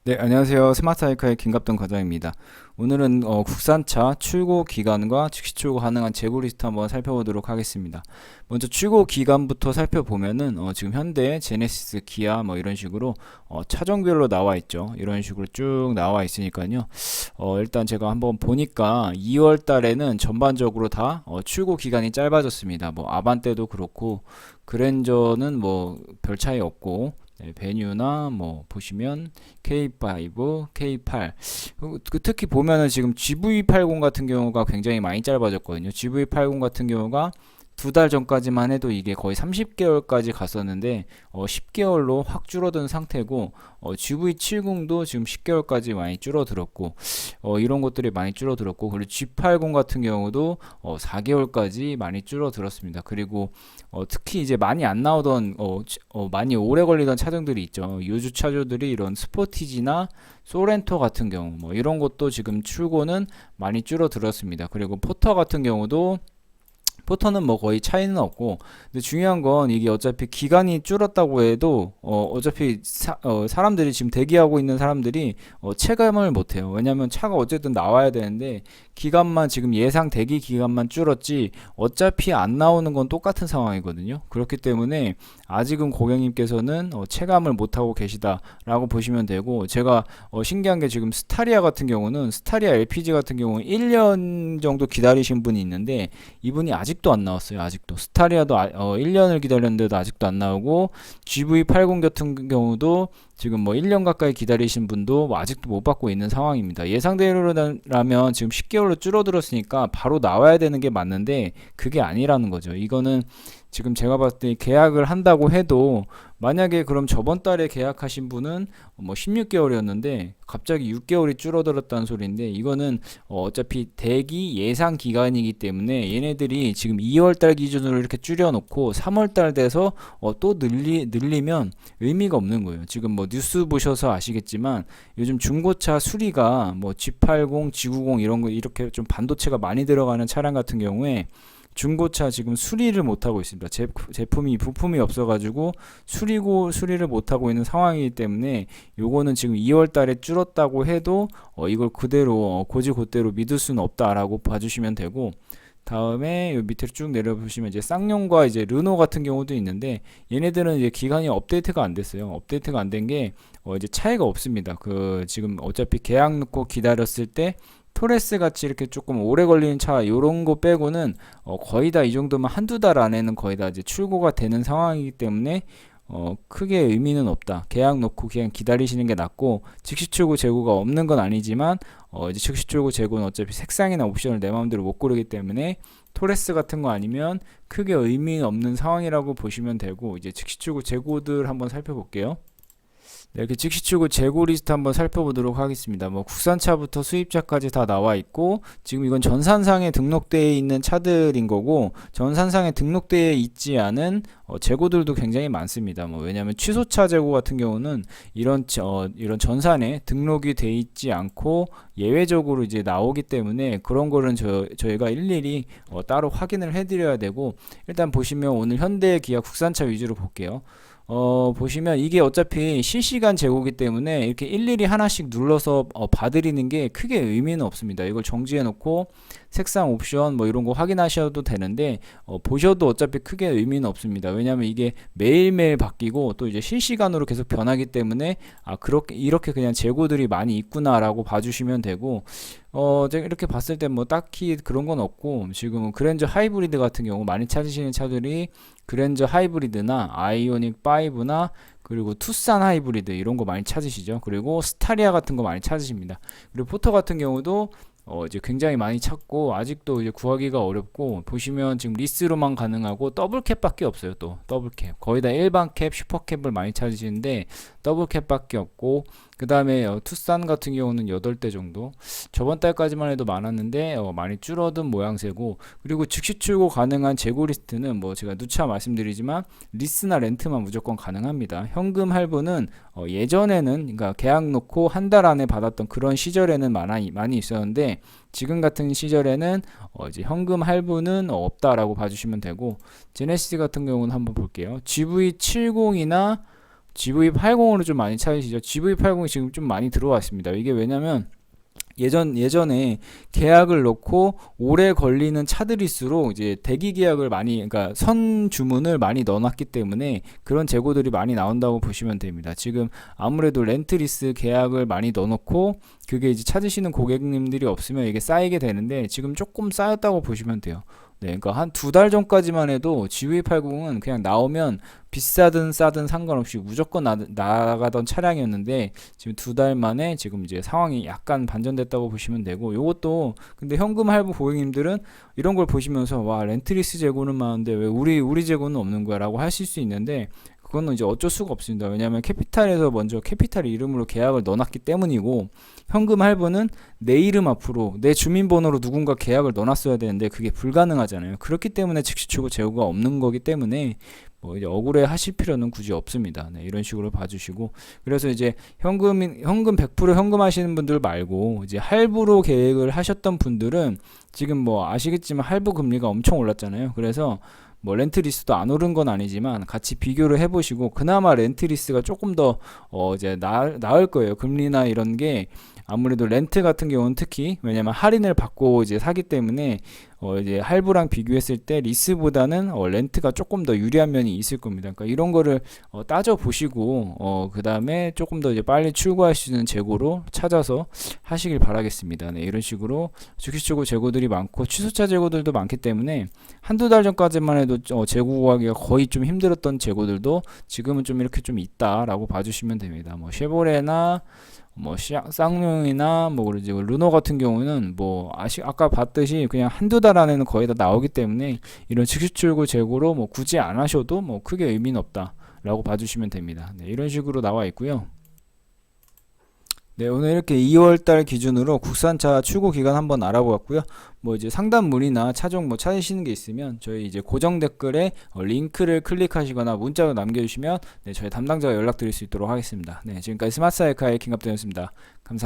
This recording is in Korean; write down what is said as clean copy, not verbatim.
네, 안녕하세요. 스마트하이카의 김갑동 과장입니다. 오늘은 국산차 출고 기간과 즉시 출고 가능한 재고 리스트 한번 살펴보도록 하겠습니다. 먼저 출고 기간부터 살펴보면은 지금 현대, 제네시스, 기아 뭐 이런 식으로 차종별로 나와 있죠. 이런 식으로 쭉 나와 있으니까요. 일단 제가 한번 보니까 2월 달에는 전반적으로 다 출고 기간이 짧아졌습니다. 뭐 아반떼도 그렇고 그랜저는 뭐 별 차이 없고, 네, 베뉴나 뭐 보시면 K5, K8 특히 보면은 지금 GV80 같은 경우가 굉장히 많이 짧아졌거든요. GV80 같은 경우가 2달 전까지만 해도 이게 거의 30개월까지 갔었는데 10개월로 확 줄어든 상태고, GV70도 지금 10개월까지 많이 줄어들었고, 이런 것들이 많이 줄어들었고, 그리고 G80 같은 경우도 4개월까지 많이 줄어들었습니다. 그리고 특히 이제 많이 안 나오던 많이 오래 걸리던 차종들이 있죠. 유주 차종들이 이런 스포티지나 소렌토 같은 경우 뭐 이런 것도 지금 출고는 많이 줄어들었습니다. 그리고 포터 같은 경우도 포터는 뭐 거의 차이는 없고, 근데 중요한 건 이게 어차피 기간이 줄었다고 해도 어차피 사람들이 지금 대기하고 있는 사람들이 체감을 못해요. 왜냐면 차가 어쨌든 나와야 되는데 기간만 지금 예상 대기 기간만 줄었지 어차피 안 나오는 건 똑같은 상황이거든요. 그렇기 때문에 아직은 고객님께서는 체감을 못하고 계시다라고 보시면 되고, 제가 신기한 게 지금 스타리아 같은 경우는 스타리아 LPG 같은 경우는 1년 정도 기다리신 분이 있는데 이분이 아직도 안 나왔어요. 아직도 스타리아도 1년을 기다렸는데도 아직도 안 나오고, GV80 같은 경우도 지금 뭐 1년 가까이 기다리신 분도 뭐 아직도 못 받고 있는 상황입니다. 예상대로라면 지금 10개월로 줄어들었으니까 바로 나와야 되는 게 맞는데 그게 아니라는 거죠. 이거는 지금 제가 봤을 때 계약을 한다고 해도, 만약에 그럼 저번 달에 계약하신 분은 뭐 16개월이었는데 갑자기 6개월이 줄어들었다는 소리인데, 이거는 어차피 대기 예상 기간이기 때문에 얘네들이 지금 2월 달 기준으로 이렇게 줄여놓고 3월 달 돼서 또 늘리면 의미가 없는 거예요. 지금 뭐 뉴스 보셔서 아시겠지만 요즘 중고차 수리가 뭐 G80, G90 이런 거 이렇게 좀 반도체가 많이 들어가는 차량 같은 경우에 중고차 지금 수리를 못하고 있습니다. 제품이 부품이 없어가지고 수리를 못하고 있는 상황이기 때문에 요거는 지금 2월 달에 줄었다고 해도 이걸 그대로 고지고대로 믿을 수는 없다라고 봐주시면 되고, 다음에 요 밑으로 쭉 내려보시면 이제 쌍용과 이제 르노 같은 경우도 있는데, 얘네들은 이제 기간이 업데이트가 안 됐어요. 업데이트가 안 된 게 이제 차이가 없습니다. 그 지금 어차피 계약 넣고 기다렸을 때 토레스 같이 이렇게 조금 오래 걸리는 차 요런 거 빼고는 거의 다 이 정도면 한두 달 안에는 거의 다 이제 출고가 되는 상황이기 때문에 크게 의미는 없다. 계약 놓고 그냥 기다리시는 게 낫고, 즉시 출고 재고가 없는 건 아니지만 이제 즉시 출고 재고는 어차피 색상이나 옵션을 내 마음대로 못 고르기 때문에 토레스 같은 거 아니면 크게 의미 없는 상황이라고 보시면 되고, 이제 즉시 출고 재고들 한번 살펴볼게요. 네, 이렇게 즉시 출고 재고 리스트 한번 살펴보도록 하겠습니다. 뭐 국산차부터 수입차까지 다 나와 있고, 지금 이건 전산상에 등록되어 있는 차들인 거고, 전산상에 등록되어 있지 않은 재고들도 굉장히 많습니다. 뭐 왜냐하면 취소차 재고 같은 경우는 이런 전산에 등록이 돼 있지 않고 예외적으로 이제 나오기 때문에 그런 거는 저희가 일일이 따로 확인을 해드려야 되고, 일단 보시면 오늘 현대 기아 국산차 위주로 볼게요. 보시면 이게 어차피 실시간 재고기 때문에 이렇게 일일이 하나씩 눌러서 봐드리는 게 크게 의미는 없습니다. 이걸 정지해 놓고 색상 옵션 뭐 이런 거 확인하셔도 되는데 보셔도 어차피 크게 의미는 없습니다. 왜냐하면 이게 매일매일 바뀌고 또 이제 실시간으로 계속 변하기 때문에 그렇게 이렇게 그냥 재고들이 많이 있구나라고 봐주시면 되고, 제가 이렇게 봤을 때 뭐 딱히 그런 건 없고, 지금 그랜저 하이브리드 같은 경우 많이 찾으시는 차들이 그랜저 하이브리드나 아이오닉 5나 그리고 투싼 하이브리드 이런 거 많이 찾으시죠. 그리고 스타리아 같은 거 많이 찾으십니다. 그리고 포터 같은 경우도 이제 굉장히 많이 찾고 아직도 이제 구하기가 어렵고, 보시면 지금 리스로만 가능하고 더블캡밖에 없어요. 또 더블캡 거의 다 일반 캡, 슈퍼캡을 많이 찾으시는데 더블캡밖에 없고, 그 다음에 투싼 같은 경우는 8대 정도, 저번 달까지만 해도 많았는데 많이 줄어든 모양새고, 그리고 즉시 출고 가능한 재고 리스트는 뭐 제가 누차 말씀드리지만 리스나 렌트만 무조건 가능합니다. 현금 할부는 예전에는, 그러니까 계약 놓고 한 달 안에 받았던 그런 시절에는 많이 있었는데, 지금 같은 시절에는 이제 현금 할부는 없다라고 봐주시면 되고, 제네시스 같은 경우는 한번 볼게요. GV70이나 GV80으로 좀 많이 찾으시죠. GV80이 지금 좀 많이 들어왔습니다. 이게 왜냐면 예전에 계약을 넣고 오래 걸리는 차들일수록 이제 대기 계약을 많이, 그러니까 선 주문을 많이 넣어놨기 때문에 그런 재고들이 많이 나온다고 보시면 됩니다. 지금 아무래도 렌트리스 계약을 많이 넣어놓고 그게 이제 찾으시는 고객님들이 없으면 이게 쌓이게 되는데 지금 조금 쌓였다고 보시면 돼요. 네, 그러니까 한 2달 전까지만 해도 GV80은 그냥 나오면 비싸든 싸든 상관없이 무조건 나가던 차량이었는데 지금 2달 만에 지금 이제 상황이 약간 반전됐다고 보시면 되고, 요것도 근데 현금 할부 고객님들은 이런 걸 보시면서 와, 렌트리스 재고는 많은데 왜 우리 재고는 없는 거야 라고 하실 수 있는데, 그거는 이제 어쩔 수가 없습니다. 왜냐하면 캐피탈에서 먼저 캐피탈 이름으로 계약을 넣어놨기 때문이고, 현금 할부는 내 이름 앞으로 내 주민번호로 누군가 계약을 넣어놨어야 되는데 그게 불가능하잖아요. 그렇기 때문에 즉시 출고 재고가 없는 거기 때문에 뭐 이제 억울해 하실 필요는 굳이 없습니다. 네, 이런 식으로 봐주시고, 그래서 이제 현금 100% 현금 하시는 분들 말고 이제 할부로 계획을 하셨던 분들은 지금 뭐 아시겠지만 할부 금리가 엄청 올랐잖아요. 그래서 뭐 렌트리스도 안 오른 건 아니지만 같이 비교를 해보시고, 그나마 렌트리스가 조금 더 이제 나을 거예요. 금리나 이런 게 아무래도 렌트 같은 경우는 특히, 왜냐면 할인을 받고 이제 사기 때문에 이제 할부랑 비교했을 때 리스보다는 렌트가 조금 더 유리한 면이 있을 겁니다. 그러니까 이런 거를 따져 보시고 그 다음에 조금 더 이제 빨리 출고할 수 있는 재고로 찾아서 하시길 바라겠습니다. 네, 이런 식으로 주식재고 재고들이 많고 취소차 재고들도 많기 때문에 한두 달 전까지만 해도 재고 구하기가 거의 좀 힘들었던 재고들도 지금은 좀 이렇게 좀 있다라고 봐주시면 됩니다. 뭐 쉐보레나 뭐 쌍용이나 뭐 그러지 르노 같은 경우는 뭐 아까 봤듯이 그냥 한두 달 안에는 거의 다 나오기 때문에 이런 즉시 출고 재고로 뭐 굳이 안 하셔도 뭐 크게 의미는 없다라고 봐주시면 됩니다. 네, 이런 식으로 나와 있고요. 네, 오늘 이렇게 2월달 기준으로 국산차 출고 기간 한번 알아보았고요. 뭐 이제 상담문의나 차종 뭐 찾으시는 게 있으면 저희 이제 고정 댓글에 링크를 클릭하시거나 문자로 남겨주시면 네, 저희 담당자가 연락드릴 수 있도록 하겠습니다. 네, 지금까지 스마트사이카의 김갑대였습니다. 감사합니다.